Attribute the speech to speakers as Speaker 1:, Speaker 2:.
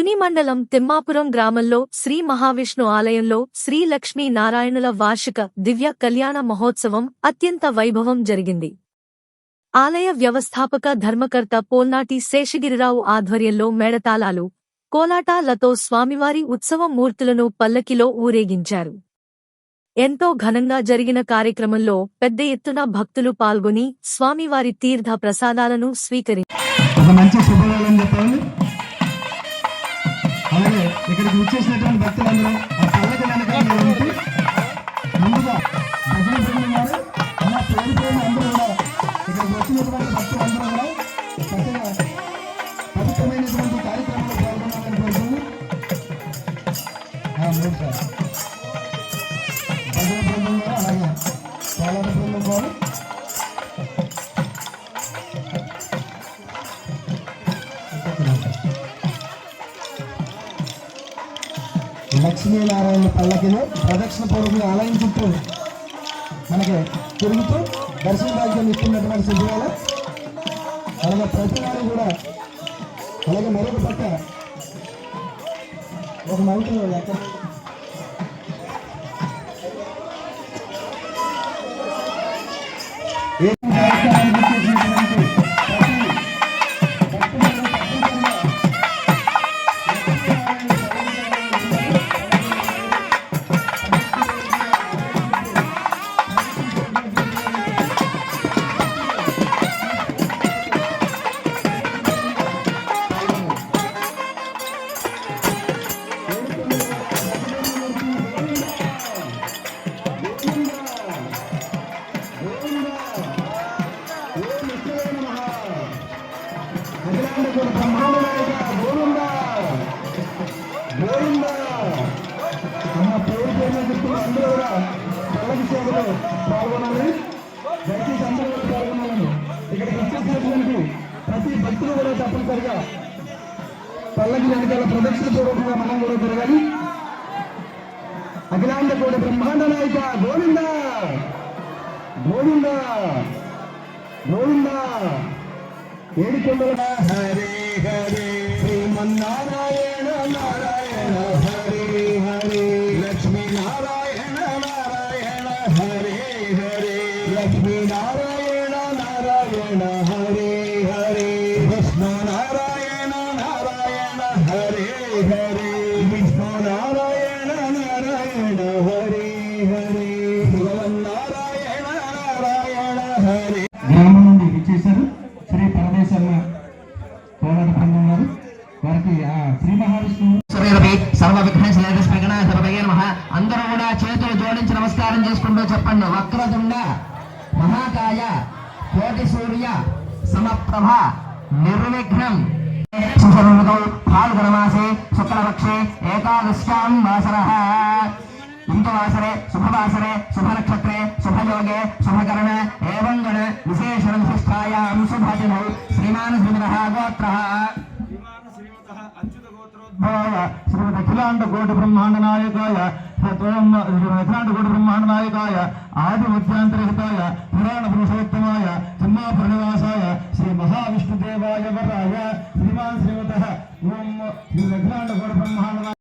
Speaker 1: తుని మండలం తిమ్మాపురం గ్రామంలో శ్రీ మహావిష్ణు ఆలయంలో శ్రీ లక్ష్మీ నారాయణుల వార్షిక దివ్య కళ్యాణ మహోత్సవం అత్యంత వైభవం జరిగింది. ఆలయ వ్యవస్థాపక ధర్మకర్త పోల్నాటి శేషగిరిరావు ఆధ్వర్యంలో మేళతాళాలు, కోలాటాలతో స్వామివారి ఉత్సవ మూర్తులను పల్లకిలో ఊరేగించారు. ఎంతో ఘనంగా జరిగిన కార్యక్రమంలో పెద్ద ఎత్తున భక్తులు పాల్గొని స్వామివారి తీర్థ ప్రసాదాలను స్వీకరించారు.
Speaker 2: అలాగే ఇక్కడికి వచ్చేసినటువంటి భక్తులందరూ ఆ పల్లకి వెనకాల ఉంటూ ముందుగా భజన బృందం వారు అలా పేరు పేరు అందరూ కూడా ఇక్కడికి వచ్చినటువంటి భక్తులందరూ కూడా చక్కగా పవిత్రమైనటువంటి కార్యక్రమంలో పాల్గొనాలని కోరుతుంది. భజన బృందం వారు అలాగే కోలాట బృందం వారు లక్ష్మీనారాయణ పల్లకిలో ప్రదక్షిణ పూర్వకంగా ఆలయం చుట్టూ మనకి తిరుగుతూ దర్శన భాగ్యం ఇస్తున్నటువంటి సిద్ధివాళ్ళ అలాగే ప్రతి వారు కూడా అలాగే మరొక పక్క ఒక మౌంటైన్ ఎక్కడ పాల్గొనాలి. దయచేసి అందరూ కూడా పాల్గొనాలని ఇక్కడికి వచ్చేసినటువంటి ప్రతి భక్తులు కూడా తప్పనిసరిగా పల్లకి వెనకాల ప్రదక్షిణ పూర్వకంగా మనం కూడా తిరగాలి. అఖిలాండ కోటి బ్రహ్మాండ నాయక గోవింద గోవింద గోవింద ఏడుకొండల హరే హరే శ్రీమన్నారాయణ నారాయణ హరే హరే లక్ష్మీ నారాయణ నారాయణ హరే హరే లక్ష్మీ నారాయణ నారాయణ హరే హరే విష్ణు నారాయణ నారాయణ హరే హరే విష్ణు నారాయణ నారాయణ హరే హరే భగవన్నారాయణ నారాయణ హరే. గ్రామం నుండి విచ్చేశారు శ్రీ పరమేశ్వర కోలాట బృందం వారు. వారికి శ్రీ మహావిష్ణు సర్వ అందరూ కూడా చేతులు జోడించి నమస్కారం చేసుకుంటూ చెప్పండి. వక్రతుండ మహాకాయ కోటి సూర్య సమప్రభ నిర్విఘ్నం ఫాల్గుణమాసే శుక్లపక్షే ఏకాదశ్యాం వాసరః ఇంతవాసరే శుభవాసరే శుభనక్షత్రే శుభయోగే శుభకరణ ఏవం గణ విశేషణ విశిష్టాయాం శుభతిథౌ శ్రీమాన్ శ్రీమతః గోత్రః శ్రీమద్ అఖిలాండ కోటి బ్రహ్మాండ నాయకాయ అఖిలాండ కోటి బ్రహ్మాండ నాయకాయ ఆది మధ్యాంతరహితాయ పురాణ పురుషోత్తమాయ తిమ్మాపుర నివాసాయ శ్రీ మహావిష్ణుదేవాయ వరాయ శ్రీమాన్ శ్రీమతః ఓం శ్రీ అఖిలాండ కోటి బ్రహ్మాండ